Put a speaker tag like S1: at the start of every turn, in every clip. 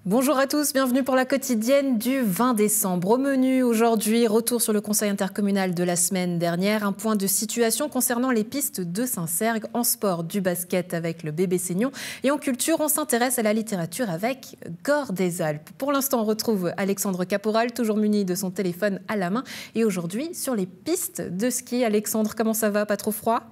S1: Bonjour à tous, bienvenue pour la quotidienne du 20 décembre. Au menu aujourd'hui, retour sur le conseil intercommunal de la semaine dernière, un point de situation concernant les pistes de Saint-Cergue, en sport du basket avec le bébé Seignon et en culture, on s'intéresse à la littérature avec Gore des Alpes. Pour l'instant, on retrouve Alexandre Caporal, toujours muni de son téléphone à la main et aujourd'hui sur les pistes de ski. Alexandre, comment ça va? Pas trop froid?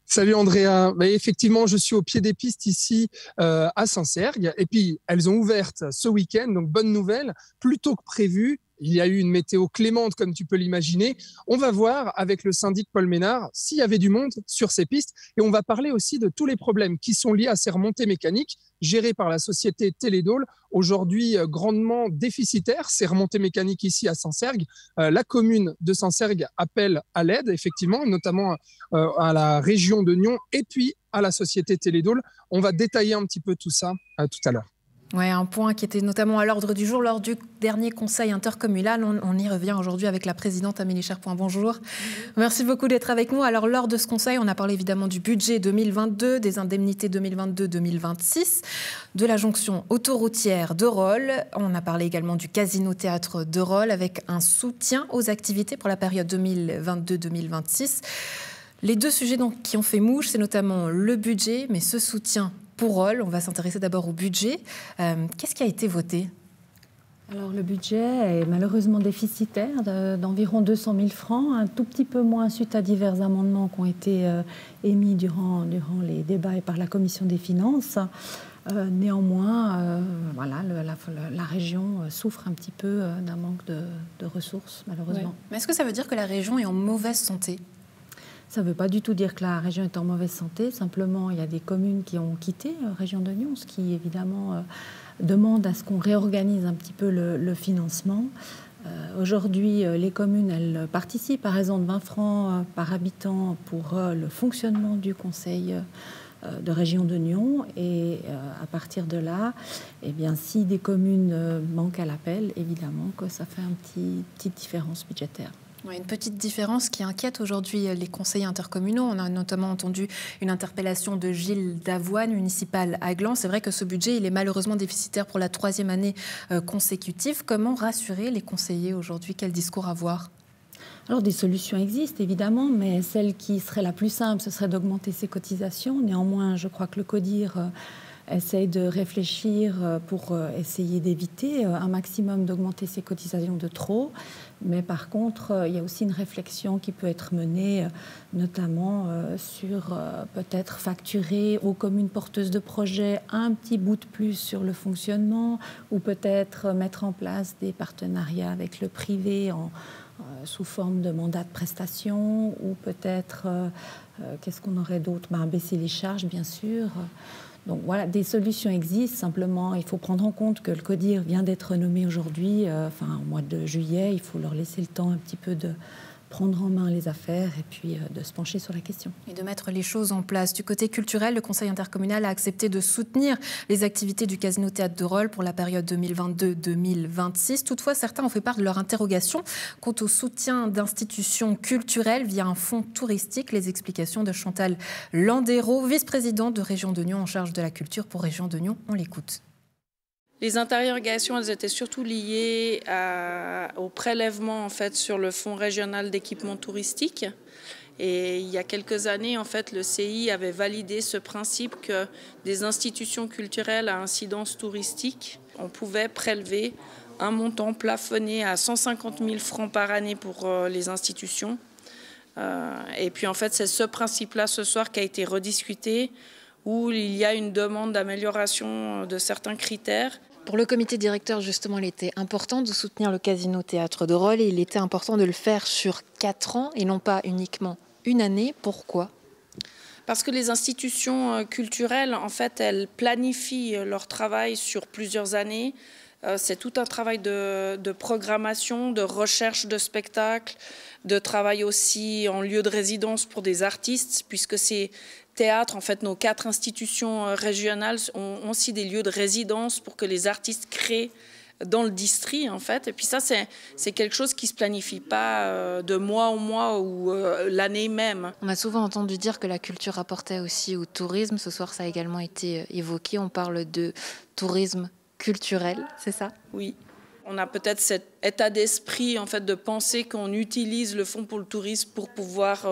S2: Salut Andrea, effectivement je suis au pied des pistes ici à Saint-Cergue et puis elles ont ouvert ce week-end, donc bonne nouvelle, plus tôt que prévu. Il y a eu une météo clémente comme tu peux l'imaginer. On va voir avec le syndic Paul Ménard s'il y avait du monde sur ces pistes et on va parler aussi de tous les problèmes qui sont liés à ces remontées mécaniques gérées par la société Télédôle, aujourd'hui grandement déficitaire, ces remontées mécaniques ici à Saint-Cergue. La commune de Saint-Cergue appelle à l'aide, effectivement, notamment à la région de Nyon et puis à la société Télédôle. On va détailler un petit peu tout ça tout à l'heure.
S1: Ouais, un point qui était notamment à l'ordre du jour lors du dernier conseil intercommunal. On y revient aujourd'hui avec la présidente Amélie Cherpoint. Bonjour. Merci beaucoup d'être avec nous. Alors, lors de ce conseil, on a parlé évidemment du budget 2022, des indemnités 2022-2026, de la jonction autoroutière d'Eurolles. On a parlé également du casino-théâtre d'Eurolles avec un soutien aux activités pour la période 2022-2026. Les deux sujets donc, qui ont fait mouche, c'est notamment le budget, mais ce soutien pour Eurolles. On va s'intéresser d'abord au budget. Qu'est-ce qui a été voté ?
S3: Alors le budget est malheureusement déficitaire d'environ 200 000 francs, un tout petit peu moins suite à divers amendements qui ont été émis durant les débats et par la commission des finances. Néanmoins, voilà, la région souffre un petit peu d'un manque de ressources, malheureusement.
S1: Ouais. Mais est-ce que ça veut dire que la région est en mauvaise santé ?
S3: Ça ne veut pas du tout dire que la région est en mauvaise santé. Simplement, il y a des communes qui ont quitté la région de Nyon, ce qui évidemment demande à ce qu'on réorganise un petit peu le financement. Aujourd'hui, les communes, elles participent à raison de 20 francs par habitant pour le fonctionnement du conseil de région de Nyon. Et à partir de là, eh bien, si des communes manquent à l'appel, évidemment que ça fait une petite différence budgétaire.
S1: Oui, une petite différence qui inquiète aujourd'hui les conseillers intercommunaux. On a notamment entendu une interpellation de Gilles Davoine, municipal à Gland. C'est vrai que ce budget, il est malheureusement déficitaire pour la 3e année consécutive. Comment rassurer les conseillers aujourd'hui? Quel discours avoir?
S3: Alors des solutions existent évidemment, mais celle qui serait la plus simple, ce serait d'augmenter ses cotisations. Néanmoins, je crois que le CODIR essaye de réfléchir pour essayer d'éviter un maximum d'augmenter ses cotisations de trop. Mais par contre, il y a aussi une réflexion qui peut être menée, notamment sur peut-être facturer aux communes porteuses de projets un petit bout de plus sur le fonctionnement, ou peut-être mettre en place des partenariats avec le privé sous forme de mandat de prestation, ou peut-être, qu'est-ce qu'on aurait d'autre? Baisser les charges, bien sûr. Donc voilà, des solutions existent, simplement il faut prendre en compte que le CODIR vient d'être nommé aujourd'hui, au mois de juillet. Il faut leur laisser le temps un petit peu de prendre en main les affaires et puis de se pencher sur la question.
S1: Et de mettre les choses en place. Du côté culturel, le conseil intercommunal a accepté de soutenir les activités du casino-théâtre d'Eurolles pour la période 2022-2026. Toutefois, certains ont fait part de leur interrogation quant au soutien d'institutions culturelles via un fonds touristique. Les explications de Chantal Landéro, vice-présidente de Région de Nyon en charge de la culture pour Région de Nyon. On l'écoute.
S4: Les interrogations, elles étaient surtout liées au prélèvement en fait, sur le fonds régional d'équipement touristique. Et il y a quelques années, en fait, le CI avait validé ce principe que des institutions culturelles à incidence touristique, on pouvait prélever un montant plafonné à 150 000 francs par année pour les institutions. Et puis en fait, c'est ce principe-là ce soir qui a été rediscuté, où il y a une demande d'amélioration de certains critères.
S1: Pour le comité directeur, justement, il était important de soutenir le casino-théâtre d'Eurolles et il était important de le faire sur 4 ans et non pas uniquement une année. Pourquoi ?
S4: Parce que les institutions culturelles, en fait, elles planifient leur travail sur plusieurs années. C'est tout un travail de programmation, de recherche de spectacles, de travail aussi en lieu de résidence pour des artistes, puisque ces théâtres, en fait, nos 4 institutions régionales ont aussi des lieux de résidence pour que les artistes créent dans le district, en fait. Et puis ça, c'est quelque chose qui ne se planifie pas de mois en mois ou l'année même.
S1: On a souvent entendu dire que la culture apportait aussi au tourisme. Ce soir, ça a également été évoqué. On parle de tourisme culturel, c'est ça?
S4: Oui. On a peut-être cet état d'esprit en fait, de penser qu'on utilise le fonds pour le tourisme pour pouvoir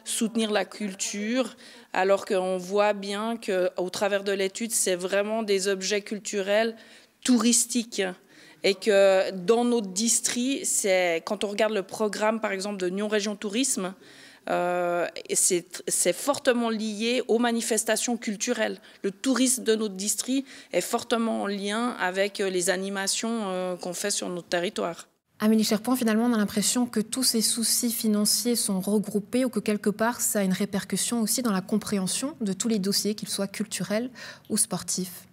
S4: soutenir la culture, alors qu'on voit bien qu'au travers de l'étude, c'est vraiment des objets culturels touristiques. Et que dans notre district, quand on regarde le programme par exemple de Nyon Région Tourisme, c'est fortement lié aux manifestations culturelles. Le tourisme de notre district est fortement en lien avec les animations qu'on fait sur notre territoire.
S1: Amélie Cherpoint, finalement, on a l'impression que tous ces soucis financiers sont regroupés ou que quelque part, ça a une répercussion aussi dans la compréhension de tous les dossiers, qu'ils soient culturels ou sportifs.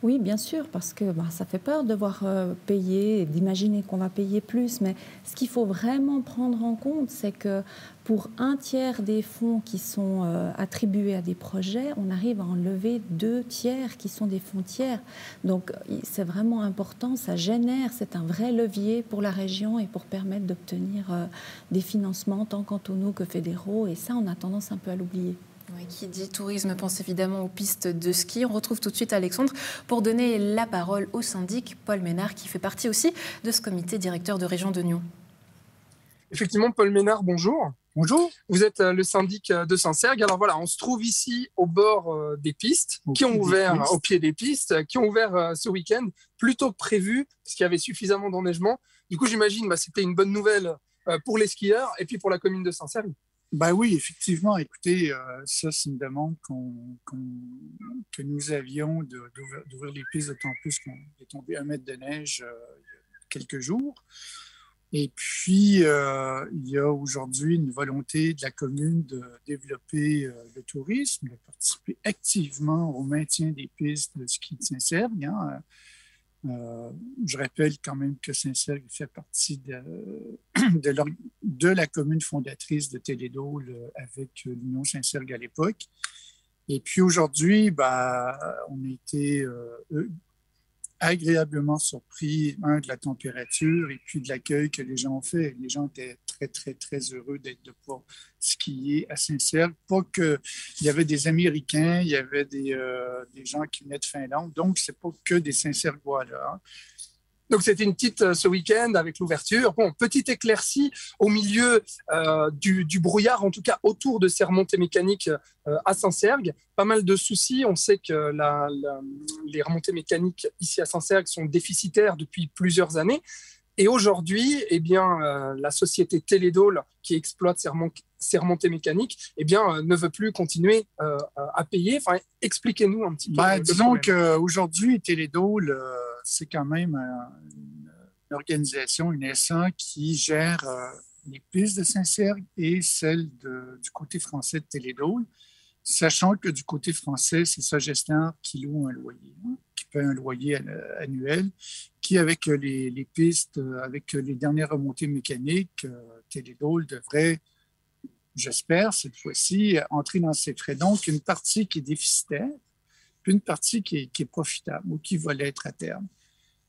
S3: Oui, bien sûr, parce que ça fait peur de devoir payer et d'imaginer qu'on va payer plus. Mais ce qu'il faut vraiment prendre en compte, c'est que pour un tiers des fonds qui sont attribués à des projets, on arrive à enlever 2 tiers qui sont des fonds tiers. Donc, c'est vraiment important, ça génère, c'est un vrai levier pour la région et pour permettre d'obtenir des financements tant cantonaux que fédéraux. Et ça, on a tendance un peu à l'oublier.
S1: Oui, qui dit tourisme pense évidemment aux pistes de ski. On retrouve tout de suite Alexandre pour donner la parole au syndic Paul Ménard, qui fait partie aussi de ce comité directeur de région de Nyon.
S2: Effectivement, Paul Ménard, bonjour. Bonjour. Vous êtes le syndic de Saint-Sergue. Alors voilà, on se trouve ici au bord des pistes, au pied des pistes, qui ont ouvert ce week-end, plus tôt que prévu, parce qu'il y avait suffisamment d'enneigement. Du coup, j'imagine c'était une bonne nouvelle pour les skieurs et puis pour la commune de Saint-Sergue.
S5: Ben oui, effectivement. Écoutez, ça, c'est une demande que nous avions d'ouvrir les pistes, d'autant plus qu'on est tombé 1 mètre de neige il y a quelques jours. Et puis, il y a aujourd'hui une volonté de la commune de développer le tourisme, de participer activement au maintien des pistes de ski de Saint-Sergue. Je rappelle quand même que Saint-Sergue fait partie de la commune fondatrice de Télédôle avec l'Union Saint-Sergue à l'époque. Et puis aujourd'hui, on a été agréablement surpris, de la température et puis de l'accueil que les gens ont fait. Les gens étaient très, très, très heureux de pouvoir skier à Saint-Sergue. Pas qu'il y avait des Américains, il y avait des gens qui venaient de Finlande. Donc, c'est pas que des Saint-Sergois, là.
S2: Donc, c'était une petite ce week-end avec l'ouverture. Bon, petite éclaircie au milieu du brouillard, en tout cas autour de ces remontées mécaniques à Saint-Sergue. Pas mal de soucis. On sait que les remontées mécaniques ici à Saint-Sergue sont déficitaires depuis plusieurs années. Et aujourd'hui, la société Télédôle, qui exploite ces remontées mécaniques, ne veut plus continuer à payer. Enfin, expliquez-nous un petit peu.
S5: Disons qu'aujourd'hui, Télédôle, c'est quand même une organisation, une SA, qui gère les pistes de Saint-Sergue et celles du côté français de Télédôle, sachant que du côté français, c'est Sogestion qui loue un loyer, qui paie un loyer annuel, qui, avec les pistes, avec les dernières remontées mécaniques, Télédôle devrait, j'espère, cette fois-ci, entrer dans ses frais. Donc, une partie qui est déficitaire, puis une partie qui est profitable ou qui va l'être à terme.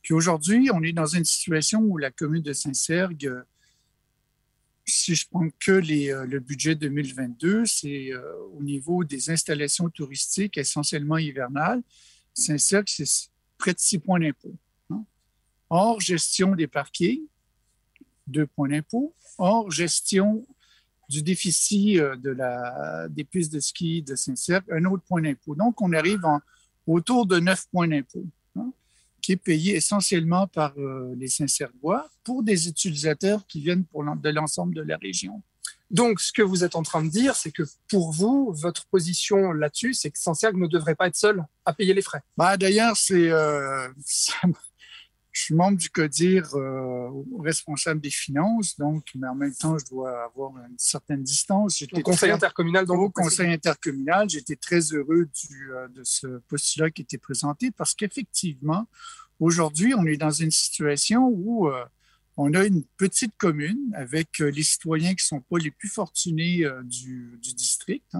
S5: Puis aujourd'hui, on est dans une situation où la commune de Saint-Sergue, si je prends que le budget 2022, c'est au niveau des installations touristiques essentiellement hivernales. Saint-Sergue, c'est près de 6 points d'impôt. Hors gestion des parkings, 2 points d'impôt. Hors gestion du déficit des pistes de ski de Saint-Sergue, un autre point d'impôt. Donc, on arrive autour de 9 points d'impôt, qui est payé essentiellement par les Saint-Sergois pour des utilisateurs qui viennent de l'ensemble de la région.
S2: Donc, ce que vous êtes en train de dire, c'est que pour vous, votre position là-dessus, c'est que Saint-Sergue ne devrait pas être seul à payer les frais.
S5: D'ailleurs, je suis membre du CODIR responsable des finances, mais en même temps, je dois avoir une certaine distance.
S2: Au conseil intercommunal.
S5: Au conseil intercommunal, j'étais très heureux de ce postulat qui était présenté parce qu'effectivement, aujourd'hui, on est dans une situation où on a une petite commune avec les citoyens qui ne sont pas les plus fortunés du district,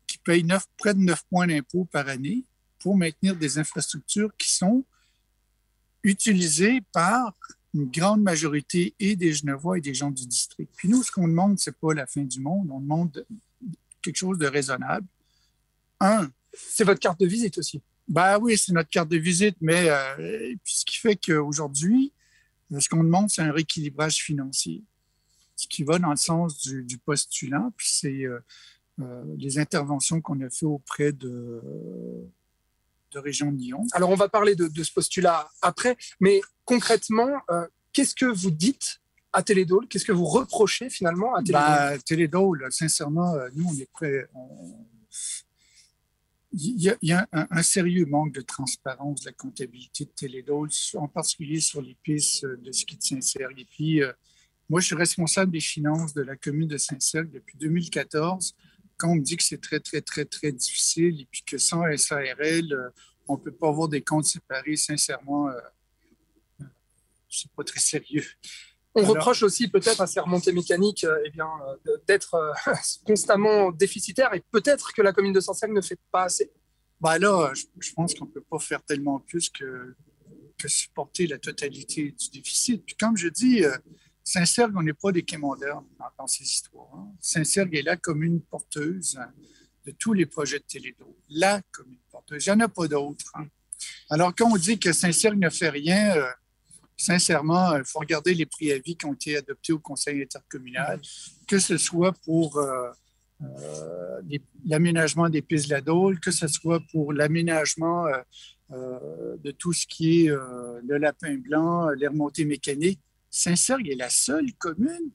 S5: qui payent près de 9 points d'impôt par année pour maintenir des infrastructures qui sont utilisées par une grande majorité et des Genevois et des gens du district. Puis nous, ce qu'on demande, ce n'est pas la fin du monde, on demande quelque chose de raisonnable.
S2: C'est votre carte de visite aussi.
S5: Ben oui, c'est notre carte de visite, mais ce qui fait qu'aujourd'hui, ce qu'on demande, c'est un rééquilibrage financier, ce qui va dans le sens du postulant, puis c'est les interventions qu'on a fait auprès de Région de Lyon.
S2: Alors, on va parler de ce postulat après, mais concrètement, qu'est-ce que vous dites à Télédôle? Qu'est-ce que vous reprochez finalement à Télédôle?
S5: Télédôle, sincèrement, nous, on est prêts. Il y a un sérieux manque de transparence de la comptabilité de Télédôle, en particulier sur les pistes de ski de Saint-Cergue. Et puis, moi, je suis responsable des finances de la commune de Saint-Cergue depuis 2014. Quand on me dit que c'est très, très, très, très difficile et puis que sans SARL, on ne peut pas avoir des comptes séparés, sincèrement, c'est pas très sérieux.
S2: On reproche aussi peut-être à ces remontées mécaniques d'être constamment déficitaires et peut-être que la commune de Saint-Cergue ne fait pas assez.
S5: Là, je pense qu'on ne peut pas faire tellement plus que supporter la totalité du déficit. Puis comme je dis, Saint-Cergue, on n'est pas des quais modernes dans ces histoires. Hein. Saint-Cergue est la commune porteuse de tous les projets de Télédôle. La commune porteuse. Il n'y en a pas d'autres. Hein. Alors quand on dit que Saint-Cergue ne fait rien... sincèrement, il faut regarder les préavis qui ont été adoptés au Conseil intercommunal, que ce soit pour l'aménagement des pistes de la Dôle, que ce soit pour l'aménagement de tout ce qui est le lapin blanc, les remontées mécaniques. Saint-Cergue est la seule commune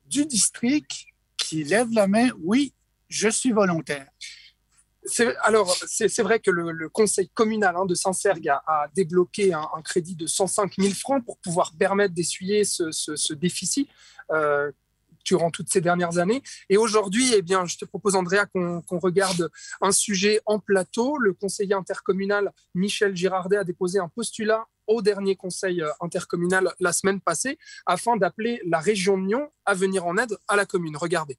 S5: du district qui lève la main. Oui, je suis volontaire.
S2: C'est vrai que le conseil communal de Saint-Cergue a débloqué un crédit de 105 000 francs pour pouvoir permettre d'essuyer ce déficit durant toutes ces dernières années. Et aujourd'hui, je te propose, Andrea, qu'on regarde un sujet en plateau. Le conseiller intercommunal Michel Girardet a déposé un postulat au dernier conseil intercommunal la semaine passée afin d'appeler la région de Lyon à venir en aide à la commune. Regardez.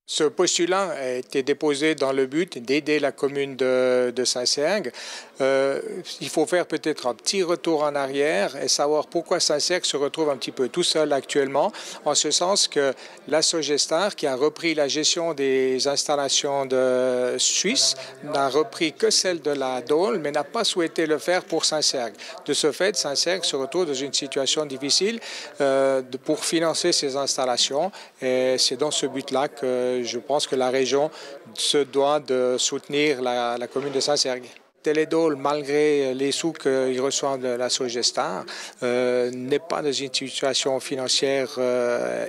S6: Ce postulat a été déposé dans le but d'aider la commune de Saint-Cergue. Il faut faire peut-être un petit retour en arrière et savoir pourquoi Saint-Cergue se retrouve un petit peu tout seul actuellement, en ce sens que la Sogestar, qui a repris la gestion des installations de Suisse, n'a repris que celle de la Dôle, mais n'a pas souhaité le faire pour Saint-Cergue. De ce fait, Saint-Cergue se retrouve dans une situation difficile pour financer ses installations, et c'est dans ce but-là que je pense que la région se doit de soutenir la commune de Saint-Cergue. Télédôle, malgré les sous qu'il reçoit de la Sogestar, n'est pas dans une situation financière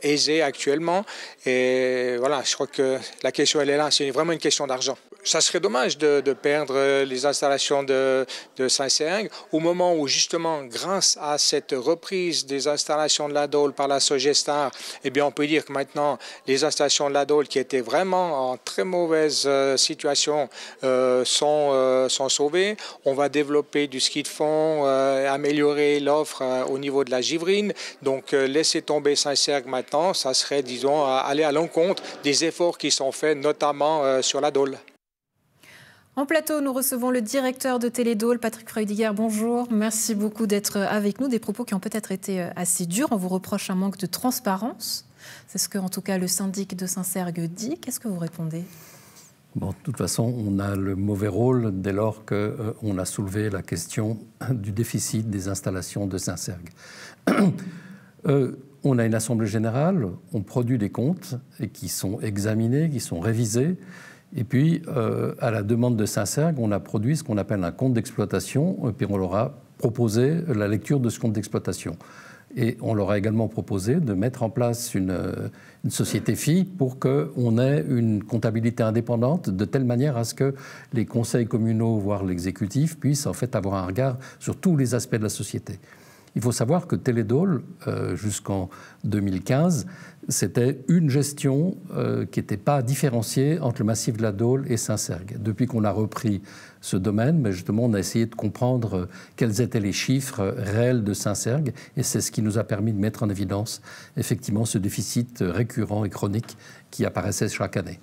S6: aisée actuellement. Et voilà, je crois que la question, elle est là. C'est vraiment une question d'argent. Ça serait dommage de perdre les installations de Saint-Cergue au moment où, justement, grâce à cette reprise des installations de la Dôle par la Sogestar, on peut dire que maintenant, les installations de la Dôle qui étaient vraiment en très mauvaise situation sont sauvées. On va développer du ski de fond, améliorer l'offre au niveau de la Givrine. Donc, laisser tomber Saint-Cergue maintenant, ça serait, disons, aller à l'encontre des efforts qui sont faits, notamment sur la Dôle.
S1: En plateau, nous recevons le directeur de Télédôle, Patrick Freudiger. Bonjour, merci beaucoup d'être avec nous. Des propos qui ont peut-être été assez durs. On vous reproche un manque de transparence. C'est ce que, en tout cas, le syndic de Saint-Cergue dit. Qu'est-ce que vous répondez ?
S7: Bon, de toute façon, on a le mauvais rôle dès lors qu'on a soulevé la question du déficit des installations de Saint-Cergue. On a une assemblée générale, on produit des comptes qui sont examinés, qui sont révisés. Et puis, à la demande de Saint-Cergue, on a produit ce qu'on appelle un compte d'exploitation, et puis on leur a proposé la lecture de ce compte d'exploitation. Et on leur a également proposé de mettre en place une société fille pour qu'on ait une comptabilité indépendante de telle manière à ce que les conseils communaux, voire l'exécutif, puissent en fait avoir un regard sur tous les aspects de la société. Il faut savoir que Télédôle, jusqu'en 2015, c'était une gestion qui n'était pas différenciée entre le massif de la Dôle et Saint-Cergue. Depuis qu'on a repris ce domaine, justement, on a essayé de comprendre quels étaient les chiffres réels de Saint-Cergue, et c'est ce qui nous a permis de mettre en évidence effectivement ce déficit récurrent et chronique qui apparaissait chaque année.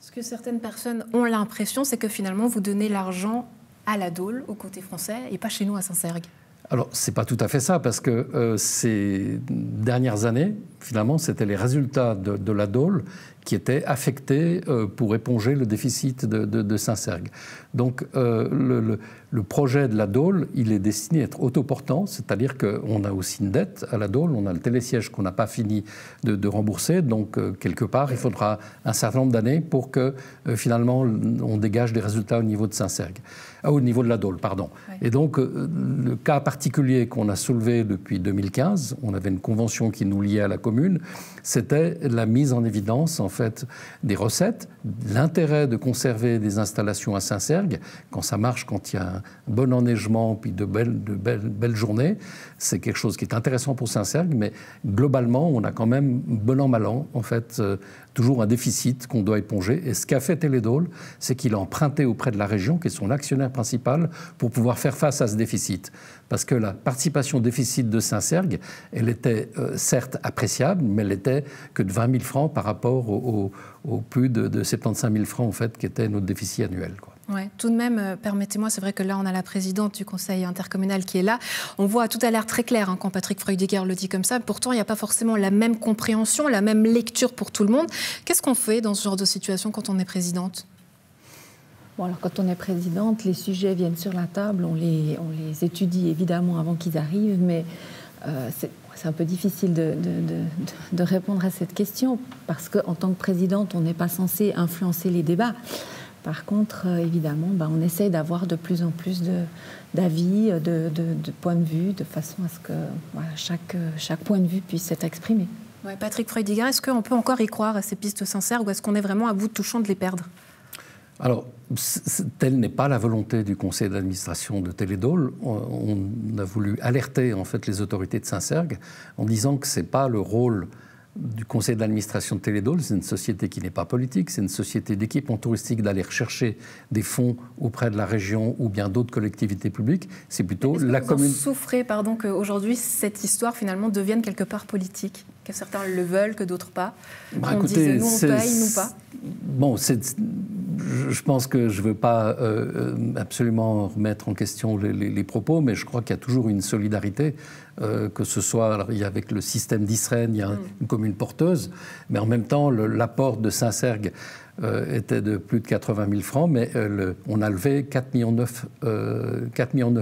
S1: Ce que certaines personnes ont l'impression, c'est que finalement, vous donnez l'argent à la Dôle, au côté français, et pas chez nous à Saint-Cergue.
S7: Alors, ce n'est pas tout à fait ça, parce que ces dernières années, finalement, c'était les résultats de la Dole qui étaient affectés pour éponger le déficit de Saint-Cergue. Donc le projet de la Dole, il est destiné à être autoportant, c'est-à-dire qu'on a aussi une dette à la Dole, on a le télésiège qu'on n'a pas fini de rembourser, donc quelque part, il faudra un certain nombre d'années pour que finalement on dégage des résultats au niveau de Saint-Cergue. Au niveau de la Dole, pardon. Oui. Et donc, le cas particulier qu'on a soulevé depuis 2015, on avait une convention qui nous liait à la commune, c'était la mise en évidence, en fait, des recettes, l'intérêt de conserver des installations à Saint-Cergue, quand ça marche, quand il y a un bon enneigement, puis de belles journées, c'est quelque chose qui est intéressant pour Saint-Cergue, mais globalement, on a quand même, bon an, mal an, en fait, toujours un déficit qu'on doit éponger. Et ce qu'a fait Teledol, c'est qu'il a emprunté auprès de la région, qui est son actionnaire principal, pour pouvoir faire face à ce déficit. Parce que la participation au déficit de Saint-Cergue, elle était certes appréciable, mais elle n'était que de 20 000 francs par rapport au plus de 75 000 francs, en fait, qui était notre déficit annuel, quoi.
S1: Ouais, tout de même, permettez-moi, c'est vrai que là, on a la présidente du conseil intercommunal qui est là. On voit, tout a l'air très clair quand Patrick Freudiger le dit comme ça. Pourtant, il n'y a pas forcément la même compréhension, la même lecture pour tout le monde. Qu'est-ce qu'on fait dans ce genre de situation quand on est présidente ?
S3: Bon, alors, quand on est présidente, les sujets viennent sur la table, on les étudie évidemment avant qu'ils arrivent, mais c'est un peu difficile de répondre à cette question parce qu'en tant que présidente, on n'est pas censé influencer les débats. Par contre, évidemment, on essaie d'avoir de plus en plus d'avis, de points de vue, de façon à ce que chaque point de vue puisse être exprimé.
S1: Ouais, Patrick Freudiger, est-ce qu'on peut encore y croire à ces pistes sincères ou est-ce qu'on est vraiment à bout de touchant de les perdre ?
S7: Alors, telle n'est pas la volonté du conseil d'administration de Teledol. On a voulu alerter en fait les autorités de Saint-Cergue en disant que ce n'est pas le rôle du conseil d'administration de Teledol, c'est une société qui n'est pas politique, c'est une société d'équipement touristique d'aller rechercher des fonds auprès de la région ou bien d'autres collectivités publiques. C'est plutôt la commune.
S1: Vous souffrez, qu'aujourd'hui cette histoire finalement devienne quelque part politique, que certains le veulent, que d'autres pas. On dise nous on paye, nous pas.
S7: Bon, je pense que je ne veux pas absolument remettre en question les propos, mais je crois qu'il y a toujours une solidarité, que ce soit alors, avec le système d'Israël, il y a une commune porteuse, mais en même temps, l'apport de Saint-Cergue était de plus de 80 000 francs, mais on a levé 4,9 millions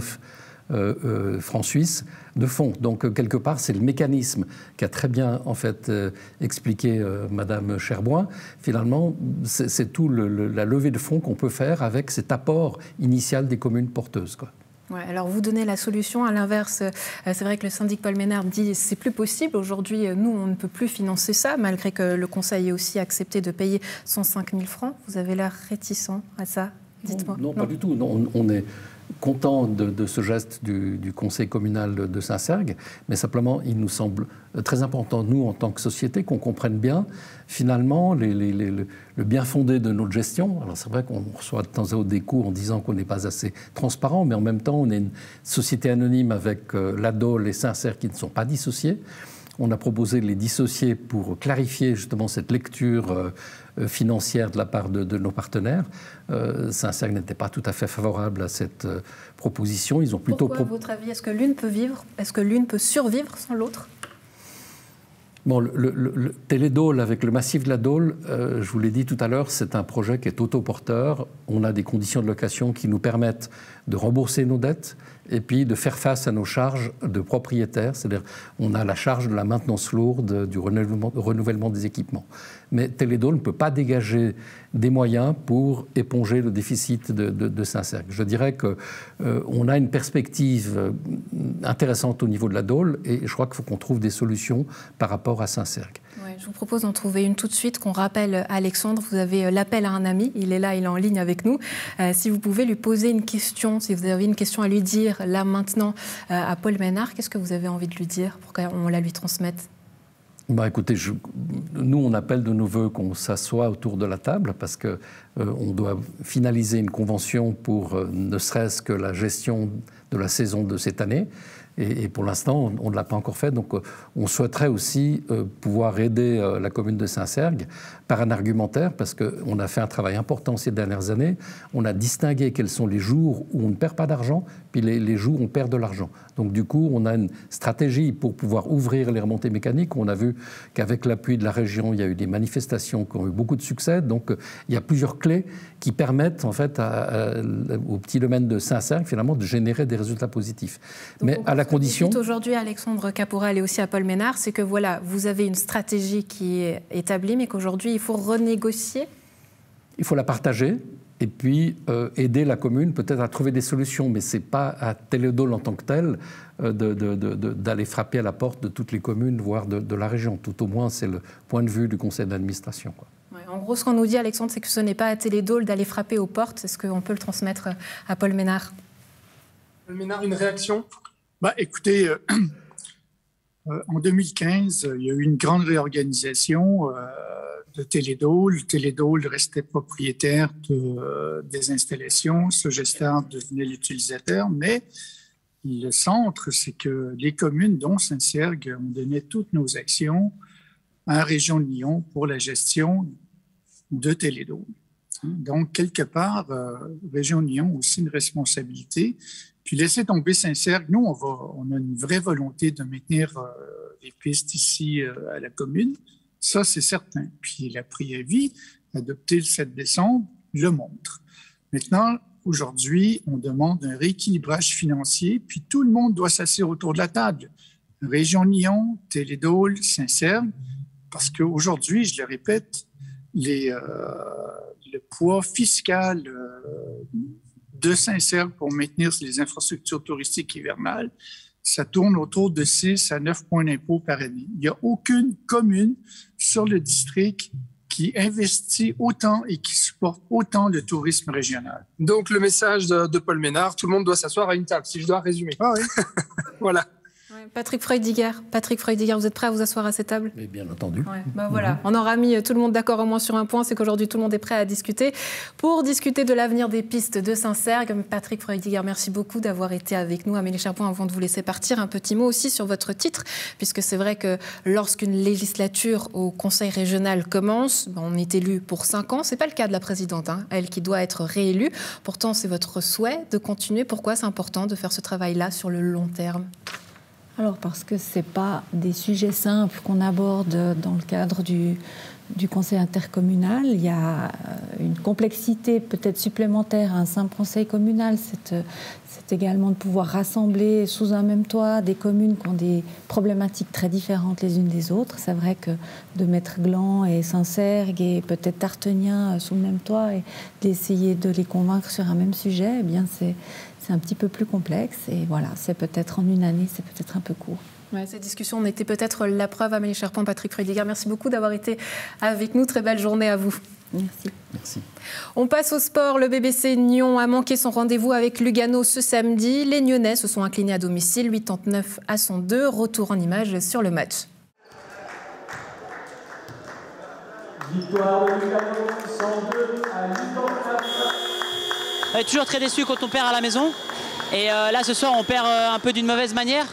S7: francs suisses de fonds. Donc, quelque part, c'est le mécanisme qu'a très bien, en fait, expliqué Madame Cherboin. Finalement, c'est tout la levée de fonds qu'on peut faire avec cet apport initial des communes porteuses, quoi.
S1: Ouais, alors vous donnez la solution. À l'inverse, c'est vrai que le syndic Paul Ménard dit c'est plus possible. Aujourd'hui, nous, on ne peut plus financer ça, malgré que le conseil ait aussi accepté de payer 105 000 francs. Vous avez l'air réticent à ça. Dites-moi.
S7: Non, pas du tout. Non, on est content de ce geste du conseil communal de Saint-Cergue, mais simplement, il nous semble très important, nous, en tant que société, qu'on comprenne bien, finalement, le bien fondé de notre gestion. Alors, c'est vrai qu'on reçoit de temps à autre des coups en disant qu'on n'est pas assez transparent, mais en même temps, on est une société anonyme avec la Dole et Saint-Cergue qui ne sont pas dissociés. On a proposé de les dissocier pour clarifier justement cette lecture financière de la part de nos partenaires. Saint-Cergue n'était pas tout à fait favorable à cette proposition. Ils ont plutôt.
S1: Pourquoi, à votre avis, est-ce que l'une peut vivre ? Est-ce que l'une peut survivre sans l'autre ?
S7: Bon, le Teledol avec le massif de la Dole, je vous l'ai dit tout à l'heure, c'est un projet qui est autoporteur. On a des conditions de location qui nous permettent de rembourser nos dettes et puis de faire face à nos charges de propriétaires. C'est-à-dire on a la charge de la maintenance lourde, du renouvellement des équipements. Mais Teledol ne peut pas dégager des moyens pour éponger le déficit de Saint-Cergue. Je dirais qu'on a une perspective intéressante au niveau de la Dole et je crois qu'il faut qu'on trouve des solutions par rapport à Saint-Cergue.
S1: Ouais, je vous propose d'en trouver une tout de suite, qu'on rappelle Alexandre. Vous avez l'appel à un ami, il est là, il est en ligne avec nous. Si vous pouvez lui poser une question, si vous avez une question à lui dire, là, maintenant, à Paul Ménard, qu'est-ce que vous avez envie de lui dire pour qu'on la lui transmette ?
S7: Écoutez, nous, on appelle de nos voeux qu'on s'assoie autour de la table parce qu'on doit finaliser une convention pour ne serait-ce que la gestion de la saison de cette année. Et pour l'instant, on ne l'a pas encore fait. Donc on souhaiterait aussi pouvoir aider la commune de Saint-Cergue par un argumentaire, parce qu'on a fait un travail important ces dernières années. On a distingué quels sont les jours où on ne perd pas d'argent, puis les jours où on perd de l'argent. Donc du coup, on a une stratégie pour pouvoir ouvrir les remontées mécaniques. On a vu qu'avec l'appui de la région, il y a eu des manifestations qui ont eu beaucoup de succès. Donc il y a plusieurs clés qui permettent en fait au petit domaine de Saint-Cergue finalement de générer des résultats positifs.
S1: Donc,
S7: mais à la condition...
S1: Ce que vous dites aujourd'hui, Alexandre Caporal et aussi à Paul Ménard, c'est que voilà, vous avez une stratégie qui est établie, mais qu'aujourd'hui il faut renégocier. Il
S7: faut la partager. Et puis aider la commune peut-être à trouver des solutions. Mais ce n'est pas à Télédôle en tant que tel d'aller frapper à la porte de toutes les communes, voire de la région. Tout au moins, c'est le point de vue du conseil d'administration.
S1: Ouais, en gros, ce qu'on nous dit, Alexandre, c'est que ce n'est pas à Télédôle d'aller frapper aux portes. Est-ce qu'on peut le transmettre à Paul Ménard?
S2: Paul Ménard, une réaction?
S5: Écoutez, en 2015, il y a eu une grande réorganisation de Télédôle. Télédôle restait propriétaire des installations, Sogestart devenait l'utilisateur, mais le centre, c'est que les communes, dont Saint-Cergue, ont donné toutes nos actions à la région de Lyon pour la gestion de Télédôle. Donc, quelque part, région de Lyon a aussi une responsabilité. Puis laisser tomber Saint-Cergue, nous, on a une vraie volonté de maintenir les pistes ici à la commune. Ça, c'est certain. Puis la préavis, adopté le 7 décembre, le montre. Maintenant, aujourd'hui, on demande un rééquilibrage financier, puis tout le monde doit s'asseoir autour de la table. Région de Lyon, Télédôle, Saint-Cergue, parce qu'aujourd'hui, je le répète, le poids fiscal de Saint-Cergue pour maintenir les infrastructures touristiques hivernales, ça tourne autour de 6 à 9 points d'impôt par année. Il n'y a aucune commune sur le district qui investit autant et qui supporte autant le tourisme régional.
S2: Donc, le message de Paul Ménard, tout le monde doit s'asseoir à une table, si je dois résumer.
S5: Ah oui.
S2: Voilà.
S1: Patrick Freudiger, vous êtes prêt à vous asseoir à cette table?
S7: Mais bien entendu.
S1: Voilà, on aura mis tout le monde d'accord au moins sur un point, c'est qu'aujourd'hui tout le monde est prêt à discuter. Pour discuter de l'avenir des pistes de Saint-Cergue, Patrick Freudiger, merci beaucoup d'avoir été avec nous. Amélie Cherpoint, avant de vous laisser partir, un petit mot aussi sur votre titre, puisque c'est vrai que lorsqu'une législature au Conseil régional commence, on est élu pour 5 ans. Ce n'est pas le cas de la présidente, elle qui doit être réélue. Pourtant, c'est votre souhait de continuer. Pourquoi c'est important de faire ce travail-là sur le long terme?
S3: Alors parce que ce n'est pas des sujets simples qu'on aborde dans le cadre du conseil intercommunal. Il y a une complexité peut-être supplémentaire à un simple conseil communal. C'est également de pouvoir rassembler sous un même toit des communes qui ont des problématiques très différentes les unes des autres. C'est vrai que de mettre Gland et Saint-Cergue et peut-être Tartenien sous le même toit et d'essayer de les convaincre sur un même sujet, eh bien c'est un petit peu plus complexe. Et voilà, c'est peut-être en une année, c'est peut-être un peu court.
S1: Ouais, cette discussion en était peut-être la preuve. Amélie Cherpoint, Patrick Freudiger, merci beaucoup d'avoir été avec nous. Très belle journée à vous.
S3: Merci.
S7: Merci.
S1: On passe au sport. Le BBC Nyon a manqué son rendez-vous avec Lugano ce samedi. Les Nyonnais se sont inclinés à domicile, 89 à 102. Retour en images sur le match.
S8: Victoire de Lugano, 102 à 84.
S9: On est toujours très déçu quand on perd à la maison. Et là, ce soir, on perd un peu d'une mauvaise manière.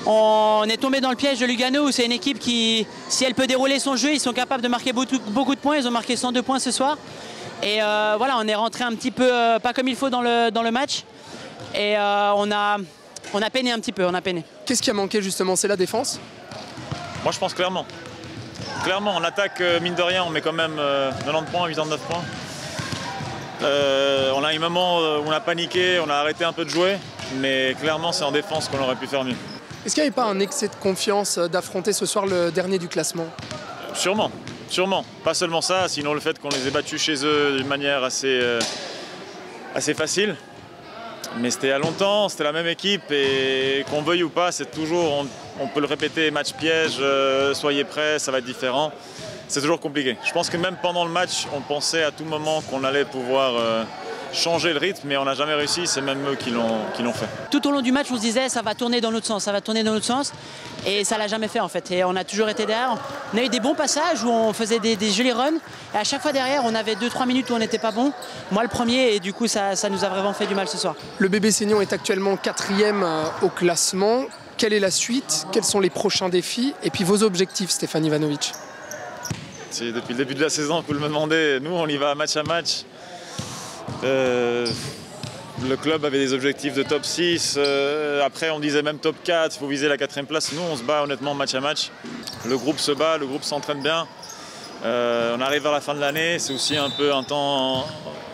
S9: On est tombé dans le piège de Lugano, où c'est une équipe qui, si elle peut dérouler son jeu, ils sont capables de marquer beaucoup de points. Ils ont marqué 102 points ce soir. Et voilà, on est rentré un petit peu pas comme il faut dans le match. Et on a peiné un petit peu,
S2: Qu'est-ce qui a manqué justement? C'est la défense?
S10: Moi, je pense clairement. Clairement, en attaque, mine de rien, on met quand même 90 points, 89 points. On a eu un moment où on a paniqué, on a arrêté un peu de jouer, mais clairement c'est en défense qu'on aurait pu faire mieux.
S2: Est-ce qu'il n'y avait pas un excès de confiance d'affronter ce soir le dernier du classement?
S10: Sûrement. Pas seulement ça, sinon le fait qu'on les ait battus chez eux d'une manière assez facile. Mais c'était il y a longtemps, c'était la même équipe et qu'on veuille ou pas, c'est toujours, on peut le répéter, match piège, soyez prêts, ça va être différent. C'est toujours compliqué. Je pense que même pendant le match, on pensait à tout moment qu'on allait pouvoir changer le rythme, mais on n'a jamais réussi, c'est même eux qui l'ont fait.
S9: Tout au long du match, on se disait ça va tourner dans notre sens, ça va tourner dans notre sens, et ça l'a jamais fait en fait. Et on a toujours été derrière. On a eu des bons passages où on faisait des jolis runs, et à chaque fois derrière, on avait 2-3 minutes où on n'était pas bon. Moi le premier, et du coup ça nous a vraiment fait du mal ce soir.
S2: Le bébé Seignon est actuellement 4e au classement. Quelle est la suite? Quels sont les prochains défis? Et puis vos objectifs, Stéphane Ivanovic?
S10: C'est depuis le début de la saison que vous le demandez. Nous, on y va match à match. Le club avait des objectifs de top 6. Après, on disait même top 4. Il faut viser la 4e place. Nous, on se bat honnêtement match à match. Le groupe se bat, le groupe s'entraîne bien. On arrive vers la fin de l'année. C'est aussi un peu un temps...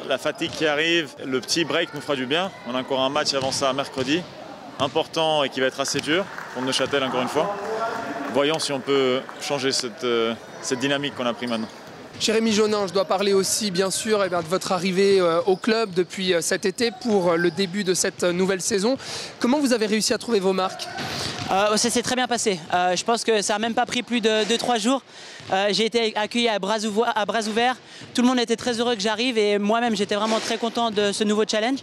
S10: La fatigue qui arrive. Le petit break nous fera du bien. On a encore un match avant ça mercredi. Important et qui va être assez dur contre Neuchâtel encore une fois. Voyons si on peut changer cette dynamique qu'on a pris maintenant.
S2: Jérémy Jonin, je dois parler aussi bien sûr de votre arrivée au club depuis cet été pour le début de cette nouvelle saison. Comment vous avez réussi à trouver vos marques?
S9: Ça s'est très bien passé. Je pense que ça n'a même pas pris plus de 2-3 jours. J'ai été accueilli à bras ouverts. Tout le monde était très heureux que j'arrive et moi-même j'étais vraiment très content de ce nouveau challenge.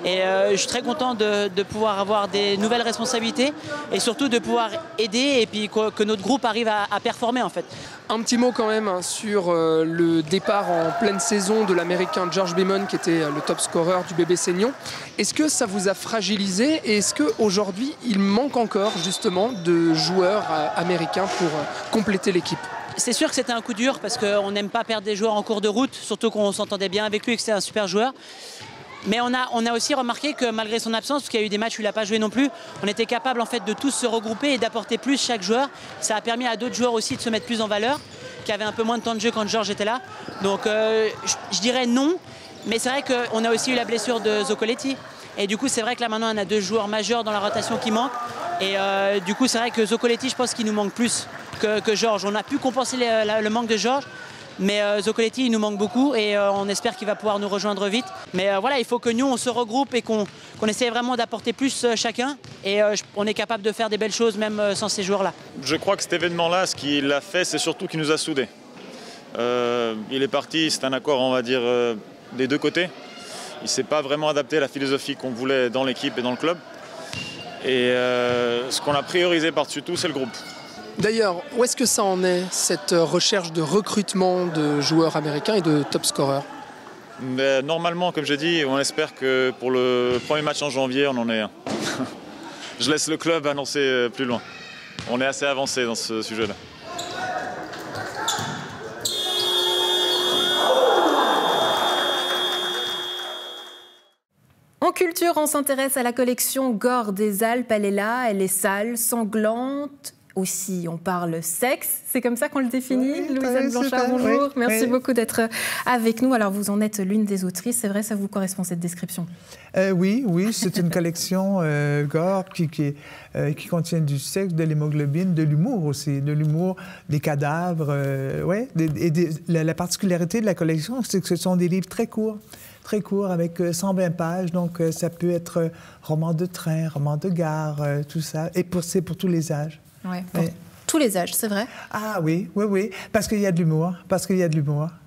S9: Et je suis très content de pouvoir avoir des nouvelles responsabilités et surtout de pouvoir aider et puis que notre groupe arrive à performer en fait.
S2: Un petit mot quand même sur le départ en pleine saison de l'Américain George Beamon qui était le top scorer du bébé Seignon. Est-ce que ça vous a fragilisé et est-ce qu'aujourd'hui il manque encore justement de joueurs américains pour compléter l'équipe?
S9: C'est sûr que c'était un coup dur parce qu'on n'aime pas perdre des joueurs en cours de route, surtout qu'on s'entendait bien avec lui et que c'était un super joueur. Mais on a aussi remarqué que malgré son absence, parce qu'il y a eu des matchs où il n'a pas joué non plus, on était capable en fait de tous se regrouper et d'apporter plus chaque joueur. Ça a permis à d'autres joueurs aussi de se mettre plus en valeur, qui avaient un peu moins de temps de jeu quand Georges était là. Donc je dirais non, mais c'est vrai qu'on a aussi eu la blessure de Zoccoletti. Et du coup, c'est vrai que là maintenant, on a 2 joueurs majeurs dans la rotation qui manquent. Et du coup, c'est vrai que Zoccoletti, je pense qu'il nous manque plus que Georges. On a pu compenser le manque de Georges. Mais Zoccoletti, il nous manque beaucoup et on espère qu'il va pouvoir nous rejoindre vite. Mais voilà, il faut que nous, on se regroupe et qu'on essaie vraiment d'apporter plus chacun. Et on est capable de faire des belles choses même sans ces joueurs-là.
S10: Je crois que cet événement-là, ce qu'il a fait, c'est surtout qu'il nous a soudés. Il est parti, c'est un accord, on va dire, des deux côtés. Il ne s'est pas vraiment adapté à la philosophie qu'on voulait dans l'équipe et dans le club. Et ce qu'on a priorisé par-dessus tout, c'est le groupe.
S2: D'ailleurs, où est-ce que ça en est, cette recherche de recrutement de joueurs américains et de top scorers?
S10: Mais normalement, comme j'ai dit, on espère que pour le premier match en janvier, on en est un. Je laisse le club annoncer plus loin. On est assez avancé dans ce sujet-là.
S1: En culture, on s'intéresse à la collection Gore des Alpes. Elle est là, elle est sale, sanglante. Aussi, on parle sexe, c'est comme ça qu'on le définit. Oui, Louise-Anne Blanchard, bonjour. Oui, Merci beaucoup d'être avec nous. Alors, vous en êtes l'une des autrices, c'est vrai, ça vous correspond cette description?
S11: Oui, c'est une collection Gore qui contient du sexe, de l'hémoglobine, de l'humour aussi, de l'humour, des cadavres. La particularité de la collection, c'est que ce sont des livres très courts avec 120 pages, donc ça peut être roman de train, roman de gare, tout ça, et c'est pour tous les âges.
S1: Ouais, pour tous les âges, c'est vrai?
S11: Ah oui, parce qu'il y a de l'humour,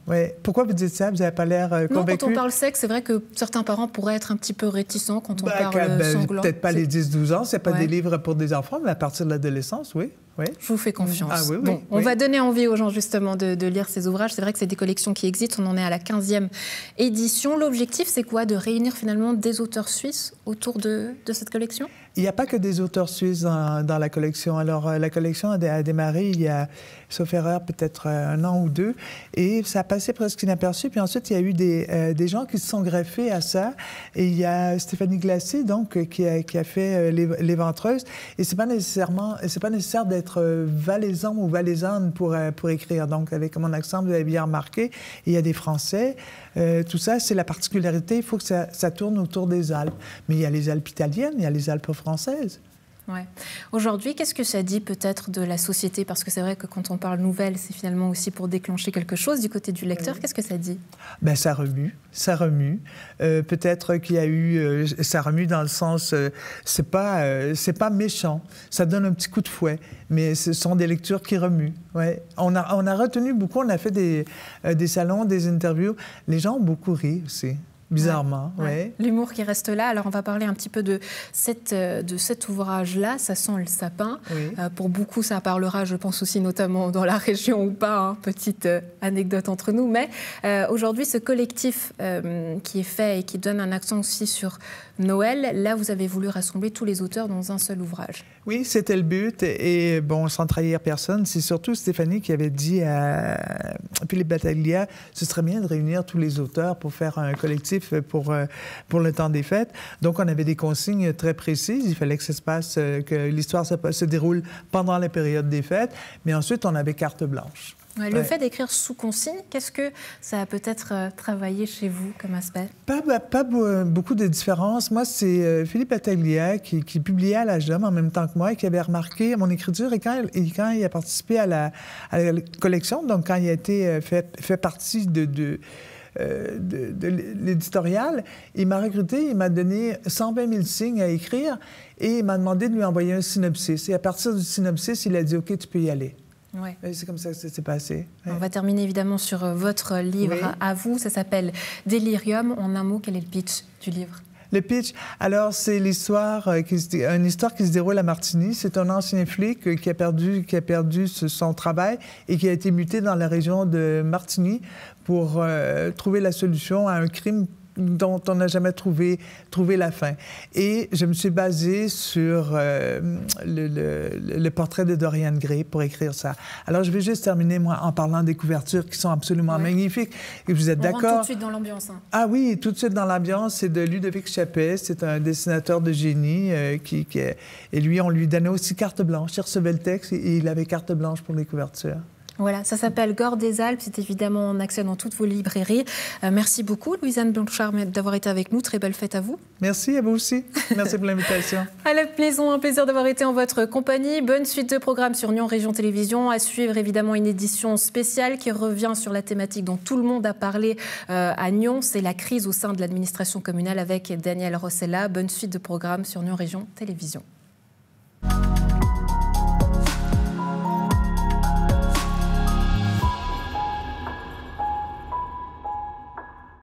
S11: Ouais. Pourquoi vous dites ça? Vous n'avez pas l'air convaincu?
S1: Non, quand on parle sexe, c'est vrai que certains parents pourraient être un petit peu réticents quand on parle sanglant.
S11: Peut-être pas les 10-12 ans, ce n'est pas des livres pour des enfants, mais à partir de l'adolescence, oui.
S1: Je vous fais confiance.
S11: Ah, oui,
S1: bon, on va donner envie aux gens justement de lire ces ouvrages. C'est vrai que c'est des collections qui existent. On en est à la 15e édition. L'objectif, c'est quoi? De réunir finalement des auteurs suisses autour de cette collection?
S11: Il n'y a pas que des auteurs suisses dans la collection. Alors, la collection a démarré il y a, sauf erreur, peut-être 1 an ou 2, et ça a passé presque inaperçu. Puis ensuite, il y a eu des gens qui se sont greffés à ça. Et il y a Stéphanie Glacé, donc, qui a fait Les Ventreuses. Et c'est pas nécessaire d'être valaisan ou valaisanne pour écrire. Donc, avec mon accent, vous avez bien remarqué, il y a des Français. Tout ça, c'est la particularité. Il faut que ça tourne autour des Alpes. Mais il y a les Alpes italiennes, il y a les Alpes françaises.
S1: Ouais. Aujourd'hui, qu'est-ce que ça dit peut-être de la société? Parce que c'est vrai que quand on parle nouvelle, c'est finalement aussi pour déclencher quelque chose du côté du lecteur. Qu'est-ce que ça dit?
S11: Ça remue. Peut-être qu'il y a eu... ça remue dans le sens... c'est pas méchant. Ça donne un petit coup de fouet. Mais ce sont des lectures qui remuent. Ouais. On a retenu beaucoup. On a fait des salons, des interviews. Les gens ont beaucoup ri aussi. bizarrement, oui.
S1: L'humour qui reste là. Alors, on va parler un petit peu de cet ouvrage-là. Ça sent le sapin. Oui. Pour beaucoup, ça parlera, je pense aussi, notamment dans la région ou pas. Hein, petite anecdote entre nous. Mais aujourd'hui, ce collectif qui est fait et qui donne un accent aussi sur Noël, là, vous avez voulu rassembler tous les auteurs dans un seul ouvrage.
S11: Oui, c'était le but. Et bon, sans trahir personne, c'est surtout Stéphanie qui avait dit à Philippe Battaglia, ce serait bien de réunir tous les auteurs pour faire un collectif pour le temps des fêtes. Donc, on avait des consignes très précises. Il fallait que ça se passe, que l'histoire se déroule pendant la période des fêtes. Mais ensuite, on avait carte blanche.
S1: Ouais, le fait d'écrire sous consigne, qu'est-ce que ça a peut-être travaillé chez vous comme aspect?
S11: Pas beaucoup de différences. Moi, c'est Philippe Battaglia qui publiait à l'Âge d'Homme en même temps que moi et qui avait remarqué mon écriture. Et quand il a participé à la collection, donc quand il a été fait partie de l'éditorial, il m'a recruté, il m'a donné 120 000 signes à écrire et il m'a demandé de lui envoyer un synopsis. Et à partir du synopsis, il a dit « OK, tu peux y aller ». Ouais. C'est comme ça que ça s'est passé. Ouais.
S1: On va terminer évidemment sur votre livre à vous. Ça s'appelle Délirium. En un mot, quel est le pitch du livre?
S11: Le pitch, alors, c'est une histoire qui se déroule à Martigny. C'est un ancien flic qui a perdu son travail et qui a été muté dans la région de Martigny pour trouver la solution à un crime dont on n'a jamais trouvé la fin. Et je me suis basée sur le portrait de Dorian Gray pour écrire ça. Alors, je vais juste terminer, moi, en parlant des couvertures qui sont absolument magnifiques. Et vous êtes d'accord? On
S1: rentre tout de suite dans l'ambiance. Hein.
S11: Ah oui, tout de suite dans l'ambiance. C'est de Ludovic Chappet. C'est un dessinateur de génie et lui, on lui donnait aussi carte blanche. Il recevait le texte et il avait carte blanche pour les couvertures.
S1: Voilà, ça s'appelle Gore des Alpes. C'est évidemment en accès dans toutes vos librairies. Merci beaucoup, Louisanne Blanchard, d'avoir été avec nous. Très belle fête à vous.
S11: Merci à vous aussi. Merci pour l'invitation.
S1: À la maison, un plaisir d'avoir été en votre compagnie. Bonne suite de programmes sur Nyon Région Télévision. À suivre, évidemment, une édition spéciale qui revient sur la thématique dont tout le monde a parlé à Nyon. C'est la crise au sein de l'administration communale avec Daniel Rossella. Bonne suite de programmes sur Nyon Région Télévision.